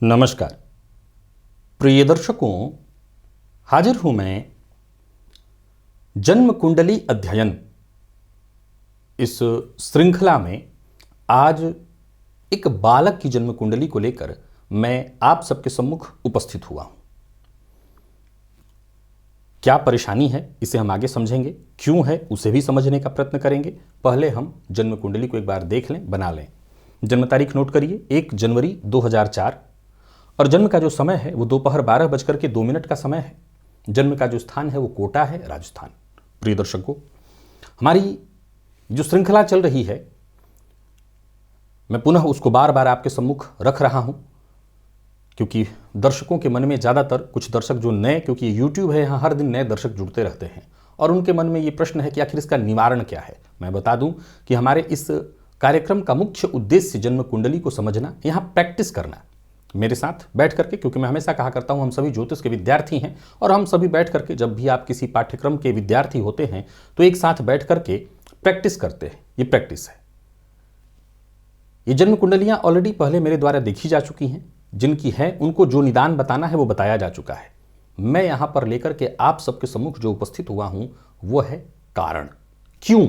नमस्कार प्रिय दर्शकों, हाजिर हूं मैं जन्म कुंडली अध्ययन इस श्रृंखला में। आज एक बालक की जन्म कुंडली को लेकर मैं आप सबके सम्मुख उपस्थित हुआ हूं। क्या परेशानी है इसे हम आगे समझेंगे, क्यों है उसे भी समझने का प्रयत्न करेंगे। पहले हम जन्म कुंडली को एक बार देख लें, बना लें। जन्म तारीख नोट करिए, 1 जनवरी 2004 और जन्म का जो समय है वो दोपहर 12:02 का समय है। जन्म का जो स्थान है वो कोटा है, राजस्थान। प्रिय दर्शकों, हमारी जो श्रृंखला चल रही है मैं पुनः उसको बार बार आपके सम्मुख रख रहा हूं, क्योंकि दर्शकों के मन में ज़्यादातर कुछ दर्शक जो नए, क्योंकि यूट्यूब है, यहाँ हर दिन नए दर्शक जुड़ते रहते हैं और उनके मन में ये प्रश्न है कि आखिर इसका निवारण क्या है। मैं बता दूं कि हमारे इस कार्यक्रम का मुख्य उद्देश्य जन्म कुंडली को समझना, यहाँ प्रैक्टिस करना मेरे साथ बैठ करके, क्योंकि मैं हमेशा कहा करता हूं हम सभी ज्योतिष के विद्यार्थी हैं और हम सभी बैठ करके, जब भी आप किसी पाठ्यक्रम के विद्यार्थी होते हैं तो एक साथ बैठ करके प्रैक्टिस करते हैं। ये प्रैक्टिस है। ये जन्म कुंडलियां ऑलरेडी पहले मेरे द्वारा देखी जा चुकी हैं। जिनकी है उनको जो निदान बताना है वो बताया जा चुका है। मैं यहां पर लेकर के आप सबके सम्मुख जो उपस्थित हुआ हूं वो है कारण। क्यों,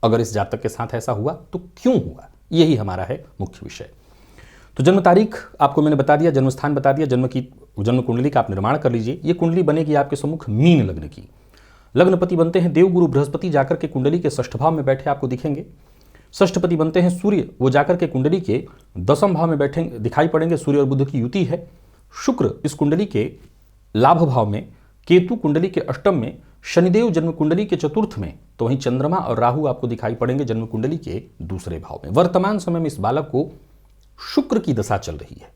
अगर इस जातक के साथ ऐसा हुआ तो क्यों हुआ, यही हमारा है मुख्य विषय। तो जन्म तारीख आपको मैंने बता दिया, जन्म स्थान बता दिया, जन्म कुंडली का आप निर्माण कर लीजिए। ये कुंडली बनेगी आपके सम्मुख मीन लग्न की। लग्नपति बनते हैं देवगुरु बृहस्पति, जाकर के कुंडली के 6ठ भाव में बैठे आपको दिखेंगे। षष्ठपति बनते हैं सूर्य, वो जाकर के कुंडली के 10वें भाव में बैठे दिखाई पड़ेंगे। सूर्य और बुध की युति है। शुक्र इस कुंडली के लाभ भाव में, केतु कुंडली के 8वें में, शनिदेव जन्म कुंडली के 4th में, तो वहीं चंद्रमा और राहु आपको दिखाई पड़ेंगे जन्म कुंडली के 2 भाव में। वर्तमान समय में इस बालक को शुक्र की दशा चल रही है।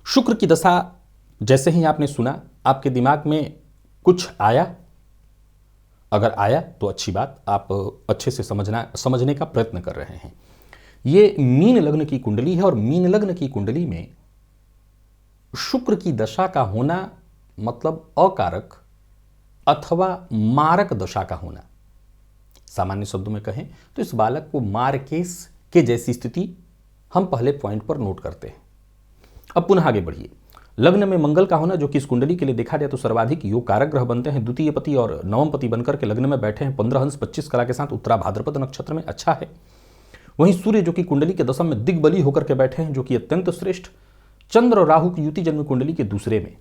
शुक्र की दशा जैसे ही आपने सुना, आपके दिमाग में कुछ आया? अगर आया तो अच्छी बात, आप अच्छे से समझने का प्रयत्न कर रहे हैं। ये मीन लग्न की कुंडली है और मीन लग्न की कुंडली में शुक्र की दशा का होना मतलब अकारक अथवा मारक दशा का होना। सामान्य शब्दों में कहें तो इस बालक को मारकेस के जैसी स्थिति हम पहले पॉइंट पर नोट करते हैं। अब पुनः आगे बढ़िए। लग्न में मंगल का होना, जो कि इस कुंडली के लिए देखा जाए तो सर्वाधिक योग कारक ग्रह बनते हैं। द्वितीय पति और नवम पति बनकर के लग्न में बैठे हैं 15 अंश 25 कला के साथ उत्तरा भाद्रपद नक्षत्र में, अच्छा है। वहीं सूर्य जो कि कुंडली के 10वें में दिग्बली होकर के बैठे हैं, जो कि अत्यंत श्रेष्ठ। चंद्र और राहु की युति जन्म कुंडली के 2 में।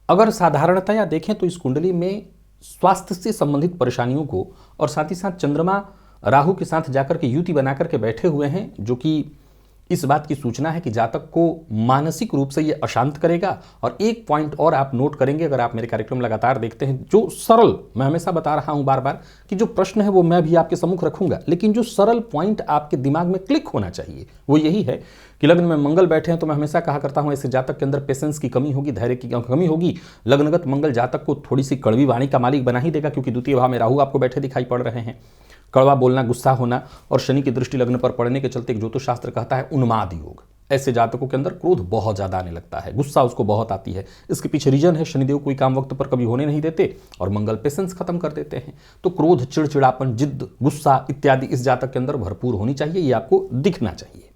अगर साधारणतया देखें तो इस कुंडली में स्वास्थ्य से संबंधित परेशानियों को, और साथ ही साथ चंद्रमा राहु के साथ जाकर के युति बनाकर के बैठे हुए हैं, जो कि इस बात की सूचना है कि जातक को मानसिक रूप से ये अशांत करेगा। और एक पॉइंट और आप नोट करेंगे, अगर आप मेरे कार्यक्रम लगातार देखते हैं, जो सरल, मैं हमेशा बता रहा हूं बार बार कि जो प्रश्न है वो मैं भी आपके सम्मुख रखूंगा, लेकिन जो सरल पॉइंट आपके दिमाग में क्लिक होना चाहिए वो यही है कि लग्न में मंगल बैठे हैं तो मैं हमेशा कहा करता हूं ऐसे जातक के अंदर पेशेंस की कमी होगी, धैर्य की कमी होगी। लग्नगत मंगल जातक को थोड़ी सी कड़वी वाणी का मालिक बना ही देगा, क्योंकि द्वितीय भाव में राहु आपको बैठे दिखाई पड़ रहे हैं। कड़वा बोलना, गुस्सा होना, और शनि की दृष्टि लग्न पर पड़ने के चलते एक ज्योतिष शास्त्र कहता है उन्माद योग। ऐसे जातकों के अंदर क्रोध बहुत ज्यादा आने लगता है, गुस्सा उसको बहुत आती है। इसके पीछे रीजन है शनिदेव कोई काम वक्त पर कभी होने नहीं देते और मंगल पेशेंस खत्म कर देते हैं। तो क्रोध, चिड़चिड़ापन, जिद्द, गुस्सा इत्यादि इस जातक के अंदर भरपूर होनी चाहिए, ये आपको दिखना चाहिए।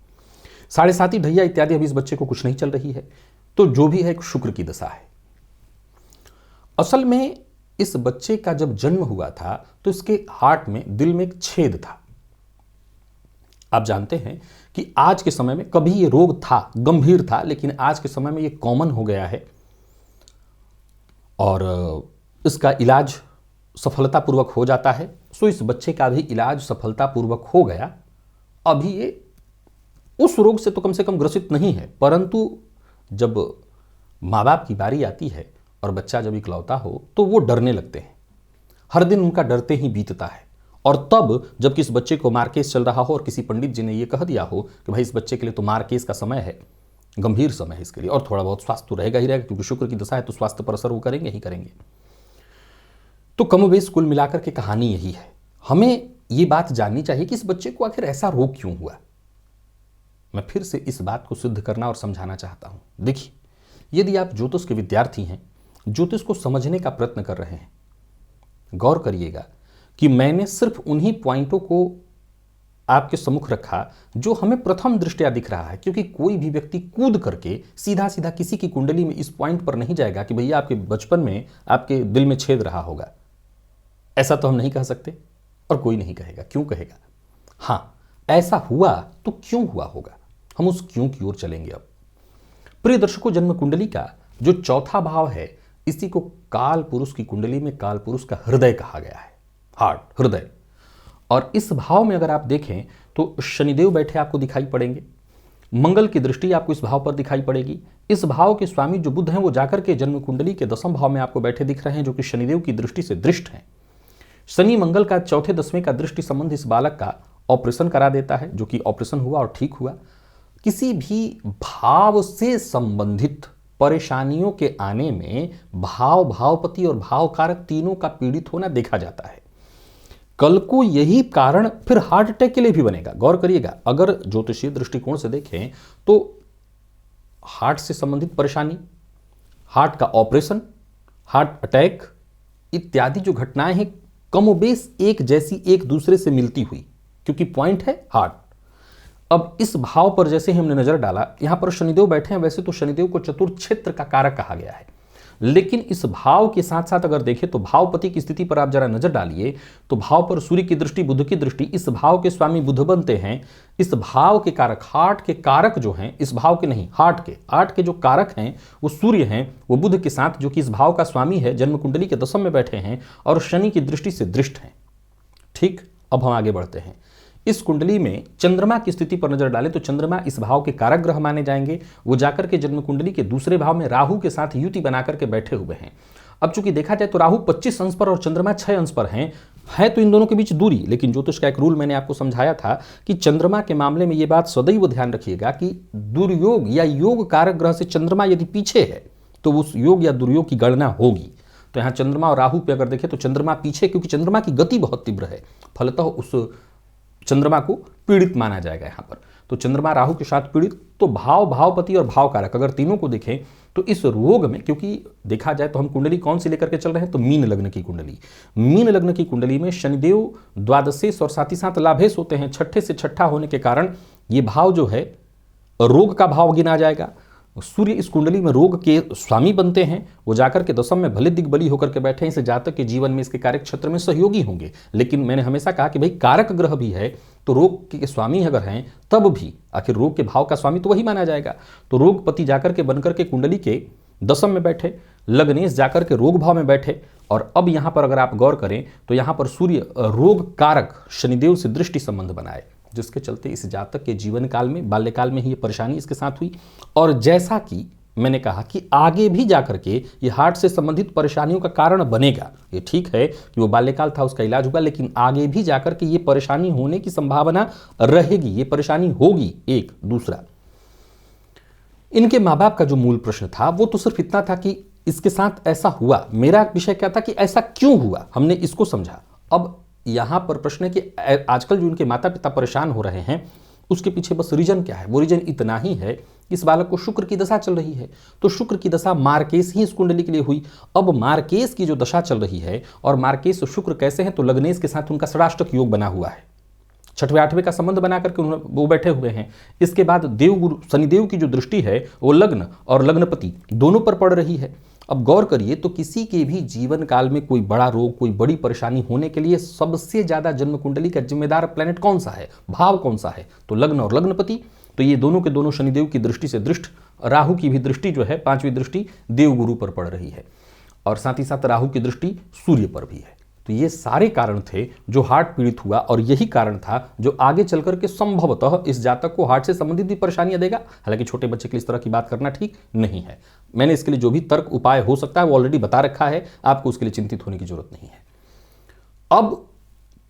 7.5 ढैया इत्यादि अभी इस बच्चे को कुछ नहीं चल रही है। तो जो भी है एक शुक्र की दशा है। असल में इस बच्चे का जब जन्म हुआ था तो इसके हार्ट में, दिल में एक छेद था। आप जानते हैं कि आज के समय में, कभी ये रोग था, गंभीर था, लेकिन आज के समय में ये कॉमन हो गया है और इसका इलाज सफलतापूर्वक हो जाता है। सो इस बच्चे का भी इलाज सफलतापूर्वक हो गया। अभी ये उस रोग से तो कम से कम ग्रसित नहीं है, परंतु जब माँ बाप की बारी आती है और बच्चा जब इकलौता हो तो वो डरने लगते हैं। हर दिन उनका डरते ही बीतता है। और तब जब किस बच्चे को मारकेस चल रहा हो और किसी पंडित जी ने ये कह दिया हो कि भाई इस बच्चे के लिए तो मारकेस का समय है, गंभीर समय है इसके लिए, और थोड़ा बहुत स्वास्थ्य तो रहेगा ही रहेगा, क्योंकि शुक्र की दशा है तो स्वास्थ्य पर असर वो करेंगे ही करेंगे। तो कमोबेश कुल मिलाकर के कहानी यही है। हमें ये बात जाननी चाहिए कि इस बच्चे को आखिर ऐसा रोग क्यों हुआ। मैं फिर से इस बात को सिद्ध करना और समझाना चाहता हूं। देखिए, यदि आप ज्योतिष के विद्यार्थी हैं, ज्योतिष को समझने का प्रयत्न कर रहे हैं, गौर करिएगा कि मैंने सिर्फ उन्हीं पॉइंटों को आपके सम्मुख रखा जो हमें प्रथम दृष्टया दिख रहा है, क्योंकि कोई भी व्यक्ति कूद करके सीधा सीधा किसी की कुंडली में इस पॉइंट पर नहीं जाएगा कि भैया आपके बचपन में आपके दिल में छेद रहा होगा। ऐसा तो हम नहीं कह सकते और कोई नहीं कहेगा। क्यों कहेगा? हाँ, ऐसा हुआ तो क्यों हुआ होगा, हम उस क्यों की ओर चलेंगे। अब प्रिय दर्शकों, जन्म कुंडली का जो चौथा भाव है, इसी को काल पुरुष की कुंडली में काल पुरुष का हृदय कहा गया है, हार्ट, हृदय। और इस भाव में अगर आप देखें तो शनिदेव बैठे आपको दिखाई पड़ेंगे, मंगल की दृष्टि आपको इस भाव पर दिखाई पड़ेगी। इस भाव के स्वामी जो बुध हैं वो जाकर के जन्म कुंडली के 10वें भाव में आपको बैठे दिख रहे हैं, जो कि शनिदेव की दृष्टि से दृष्ट हैं। शनि मंगल का चौथे 10वें का दृष्टि संबंध इस बालक का ऑपरेशन करा देता है, जो कि ऑपरेशन हुआ और ठीक हुआ। किसी भी भाव से संबंधित परेशानियों के आने में भाव, भावपति और भाव कारक तीनों का पीड़ित होना देखा जाता है। कल को यही कारण फिर हार्ट अटैक के लिए भी बनेगा। गौर करिएगा, अगर ज्योतिषीय दृष्टिकोण से देखें तो हार्ट से संबंधित परेशानी, हार्ट का ऑपरेशन, हार्ट अटैक इत्यादि जो घटनाएं हैं कमोबेश एक जैसी, एक दूसरे से मिलती हुई, क्योंकि पॉइंट है हार्ट। अब इस भाव पर जैसे हमने नजर डाला, यहां पर शनिदेव बैठे हैं। वैसे तो शनिदेव को चतुर्थ क्षेत्र का कारक कहा गया है, लेकिन इस भाव के साथ साथ अगर देखें तो भावपति की स्थिति पर आप जरा नजर डालिए तो भाव पर सूर्य की दृष्टि, बुध की दृष्टि, इस भाव के स्वामी बुध बनते हैं। इस भाव के कारक, हार्ट के कारक जो हैं, इस भाव के नहीं, हार्ट के जो कारक हैं वो सूर्य हैं, वो बुध के साथ, जो कि इस भाव का स्वामी है, जन्म कुंडली के 10वें में बैठे हैं और शनि की दृष्टि से दृष्ट हैं। ठीक, अब हम आगे बढ़ते हैं। इस कुंडली में चंद्रमा की स्थिति पर नजर डालें तो चंद्रमा इस भाव के कारक ग्रह माने जाएंगे। वो जाकर के जन्म कुंडली के दूसरे भाव में राहु के साथ युति बनाकर के बैठे हुए हैं। अब चूंकि देखा जाए तो राहु 25 अंश पर और चंद्रमा 6 अंश पर हैं, है तो इन दोनों के बीच दूरी, लेकिन ज्योतिष का एक रूल मैंने आपको समझाया था कि चंद्रमा के मामले में यह बात सदैव ध्यान रखिएगा कि दुर्योग या योग कारक ग्रह से चंद्रमा यदि पीछे है तो उस योग या दुर्योग की गणना होगी। तो यहाँ चंद्रमा और राहु पे अगर देखें तो चंद्रमा पीछे, क्योंकि चंद्रमा की गति बहुत तीव्र है, फलतः उस चंद्रमा को पीड़ित माना जाएगा यहां पर। तो चंद्रमा राहु के साथ पीड़ित, तो भाव, भावपति और भाव कारक अगर तीनों को देखें तो इस रोग में, क्योंकि देखा जाए तो हम कुंडली कौन सी लेकर के चल रहे हैं, तो मीन लग्न की कुंडली। मीन लग्न की कुंडली में शनिदेव द्वादशेश और साथ ही साथ लाभेश होते हैं। छठे से छठा होने के कारण ये भाव जो है रोग का भाव गिना जाएगा। सूर्य इस कुंडली में रोग के स्वामी बनते हैं। वो जाकर के 10वें में भले दिग्बली होकर के बैठे हैं, इस जातक के जीवन में इसके कार्य क्षेत्र में सहयोगी होंगे। लेकिन मैंने हमेशा कहा कि भाई कारक ग्रह भी है, तो रोग के स्वामी अगर हैं तब भी आखिर रोग के भाव का स्वामी तो वही माना जाएगा। तो रोगपति जाकर के बनकर के कुंडली के 10वें में बैठे, लग्नेश जाकर के रोग भाव में बैठे। और अब यहां पर अगर आप गौर करें तो यहां पर सूर्य रोग कारक शनिदेव से दृष्टि संबंध बनाए, जिसके चलते इस जातक के जीवन काल में, बाल्यकाल में ही ये परेशानी इसके साथ हुई। और जैसा कि मैंने कहा कि आगे भी जाकर के ये हार्ट से संबंधित परेशानियों का कारण बनेगा। ये ठीक है कि वो बाल्यकाल था, उसका इलाज हुआ, लेकिन आगे भी जाकर के ये परेशानी होने की संभावना रहेगी, ये परेशानी होगी। एक दूसरा, इनके माँ बाप का जो मूल प्रश्न था वो तो सिर्फ इतना था कि इसके साथ ऐसा हुआ। मेरा विषय क्या था कि ऐसा क्यों हुआ, हमने इसको समझा। अब यहां पर प्रश्न है कि आजकल जो इनके माता पिता परेशान हो रहे हैं उसके पीछे बस रीजन क्या है। वो रीजन इतना ही है कि इस बालक को शुक्र की दशा चल रही है। तो शुक्र की दशा मार्केश ही इस कुंडली के लिए हुई। अब मार्केश की जो दशा चल रही है, और मार्केश शुक्र कैसे हैं, तो लग्नेश के साथ उनका षडाष्टक योग बना हुआ है, 6वें 8वें का संबंध बना करके वो बैठे हुए हैं। इसके बाद देवगुरु शनिदेव की जो दृष्टि है वो लग्न और लग्नपति दोनों पर पड़ रही है। अब गौर करिए तो किसी के भी जीवन काल में कोई बड़ा रोग, कोई बड़ी परेशानी होने के लिए सबसे ज्यादा जन्म कुंडली का जिम्मेदार प्लेनेट कौन सा है, भाव कौन सा है, तो लग्न और लग्नपति। तो ये दोनों के दोनों शनिदेव की दृष्टि से दृष्ट, राहु की भी दृष्टि जो है 5वीं दृष्टि देवगुरु पर पड़ रही है, और साथ ही साथ राहु की दृष्टि सूर्य पर भी है। तो ये सारे कारण थे जो हार्ट पीड़ित हुआ, और यही कारण था जो आगे चल करके संभवतः इस जातक को हार्ट से संबंधित भी परेशानियां देगा। हालांकि छोटे बच्चे के लिए इस तरह की बात करना ठीक नहीं है। मैंने इसके लिए जो भी तर्क उपाय हो सकता है वो ऑलरेडी बता रखा है, आपको उसके लिए चिंतित होने की जरूरत नहीं है। अब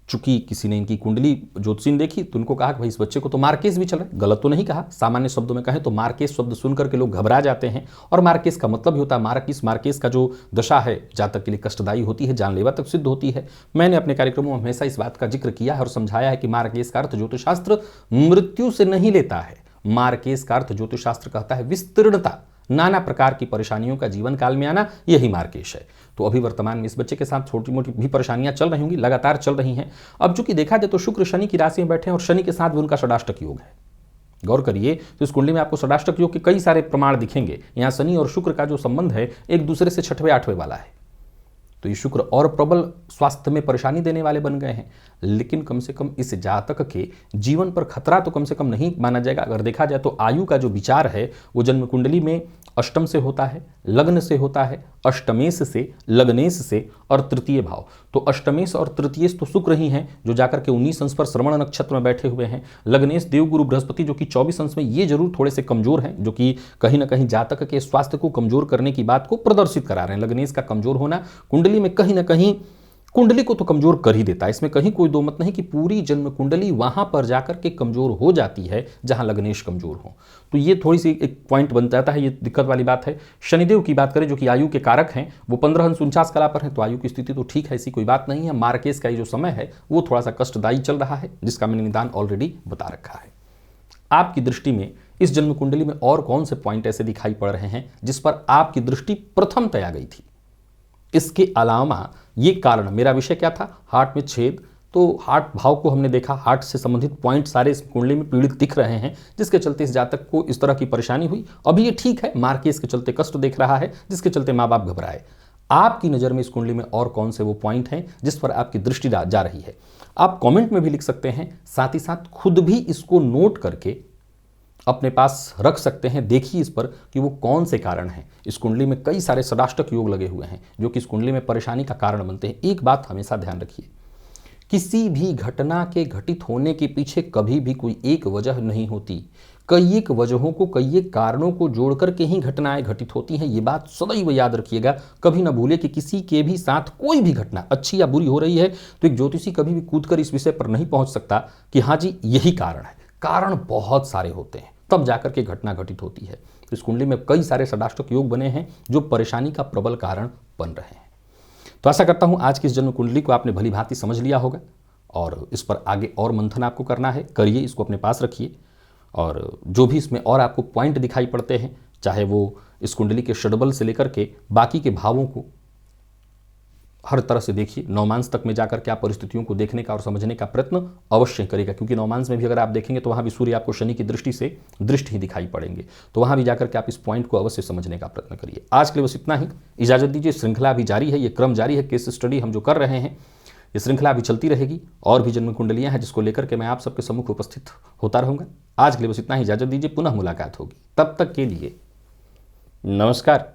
चूंकि किसी ने इनकी कुंडली ज्योतिषी ने देखी तो उनको कहा कि भाई इस बच्चे को तो मार्केस भी चल रहा है। गलत तो नहीं कहा, सामान्य शब्दों में कहें तो मार्केस शब्द सुनकर के लोग घबरा जाते हैं, और मार्केस का मतलब ही होता है मार्किस। मार्केस का जो दशा है जातक के लिए कष्टदायी होती है, जानलेवा तक सिद्ध होती है। मैंने अपने कार्यक्रमों में हमेशा इस बात का जिक्र किया है और समझाया है कि मार्केस का अर्थ ज्योतिषशास्त्र मृत्यु से नहीं लेता है। मार्केस का अर्थ ज्योतिषशास्त्र कहता है विस्तीर्णता, नाना प्रकार की परेशानियों का जीवन काल में आना, यही मार्केश है। तो अभी वर्तमान में इस बच्चे के साथ छोटी मोटी भी परेशानियां चल रही होंगी, लगातार चल रही हैं। अब चूंकि देखा जाए तो शुक्र शनि की राशि में बैठे हैं और शनि के साथ भी उनका षडाष्टक योग है। गौर करिए तो इस कुंडली में आपको षडाष्टक योग के कई सारे प्रमाण दिखेंगे। यहाँ शनि और शुक्र का जो संबंध है एक दूसरे से 6वें 8वें वाला है। तो ये शुक्र और प्रबल स्वास्थ्य में परेशानी देने वाले बन गए हैं। लेकिन कम से कम इस जातक के जीवन पर खतरा तो कम से कम नहीं माना जाएगा। अगर देखा जाए तो आयु का जो विचार है वो जन्म कुंडली में अष्टम से होता है, लग्न से होता है, अष्टमेश से, लग्नेश से और तृतीय भाव। तो अष्टमेश और तृतीयेश तो शुक्र ही हैं जो जाकर के 19 अंश पर श्रवण नक्षत्र में बैठे हुए हैं। लग्नेश देवगुरु बृहस्पति जो कि 24 अंश में, ये जरूर थोड़े से कमजोर हैं, जो कि कहीं ना कहीं जातक के स्वास्थ्य को कमजोर करने की बात को प्रदर्शित करा रहे हैं। लग्नेश का कमजोर होना कुंडली में कहीं ना कहीं कुंडली को तो कमजोर कर ही देता है, इसमें कहीं कोई दो मत नहीं कि पूरी जन्म कुंडली वहां पर जाकर के कमजोर हो जाती है जहां लग्नेश कमजोर हो। तो ये थोड़ी सी एक पॉइंट बन जाता है, ये दिक्कत वाली बात है। शनिदेव की बात करें जो कि आयु के कारक हैं, वो 15 अंश 49 कला पर है, तो आयु की स्थिति तो ठीक है, ऐसी कोई बात नहीं है। मार्केश का ये जो समय है वो थोड़ा सा कष्टदायी चल रहा है, जिसका मैंने निदान ऑलरेडी बता रखा है। आपकी दृष्टि में इस जन्म कुंडली में और कौन से पॉइंट ऐसे दिखाई पड़ रहे हैं जिस पर आपकी दृष्टि प्रथमतया गई थी? इसके अलावा ये कारण, मेरा विषय क्या था, हार्ट में छेद, तो हार्ट भाव को हमने देखा, हार्ट से संबंधित पॉइंट सारे इस कुंडली में पीड़ित दिख रहे हैं, जिसके चलते इस जातक को इस तरह की परेशानी हुई। अभी ये ठीक है, मार्केश के चलते कष्ट देख रहा है, जिसके चलते माँ बाप घबराए। आपकी नज़र में इस कुंडली में और कौन से वो पॉइंट हैं जिस पर आपकी दृष्टि जा रही है? आप कॉमेंट में भी लिख सकते हैं, साथ ही साथ खुद भी इसको नोट करके अपने पास रख सकते हैं। देखिए इस पर कि वो कौन से कारण हैं। इस कुंडली में कई सारे षडाष्टक योग लगे हुए हैं जो कि इस कुंडली में परेशानी का कारण बनते हैं। एक बात हमेशा ध्यान रखिए, किसी भी घटना के घटित होने के पीछे कभी भी कोई एक वजह नहीं होती, कई एक वजहों को, कई एक कारणों को जोड़ करके ही घटनाएं घटित होती हैं। ये बात सदैव याद रखिएगा, कभी ना भूले कि किसी के भी साथ कोई भी घटना अच्छी या बुरी हो रही है तो एक ज्योतिषी कभी भी कूदकर इस विषय पर नहीं पहुंच सकता कि हाँ जी यही कारण है। कारण बहुत सारे होते हैं, तब जाकर के घटना घटित होती है। इस कुंडली में कई सारे षडाष्टक योग बने हैं जो परेशानी का प्रबल कारण बन रहे हैं। तो आशा करता हूं आज की इस जन्म कुंडली को आपने भली भांति समझ लिया होगा और इस पर आगे और मंथन आपको करना है, करिए, इसको अपने पास रखिए। और जो भी इसमें और आपको पॉइंट दिखाई पड़ते हैं, चाहे वो इस कुंडली के षडबल से लेकर के बाकी के भावों को हर तरह से देखिए। नौमांस तक में जाकर के आप परिस्थितियों को देखने का और समझने का प्रयत्न अवश्य करेगा, क्योंकि नौमांस में भी अगर आप देखेंगे तो वहाँ भी सूर्य आपको शनि की दृष्टि से दृष्ट ही दिखाई पड़ेंगे, तो वहाँ भी जाकर के आप इस पॉइंट को अवश्य समझने का प्रयत्न करिए। आज के लिए बस इतना ही, इजाजत दीजिए। श्रृंखला अभी जारी है, ये क्रम जारी है, केस स्टडी हम जो कर रहे हैं ये श्रृंखला अभी चलती रहेगी। और भी जन्म कुंडलियाँ हैं जिसको लेकर के मैं आप सबके सम्मुख उपस्थित होता रहूँगा। आज के लिए बस इतना ही, इजाजत दीजिए, पुनः मुलाकात होगी, तब तक के लिए नमस्कार।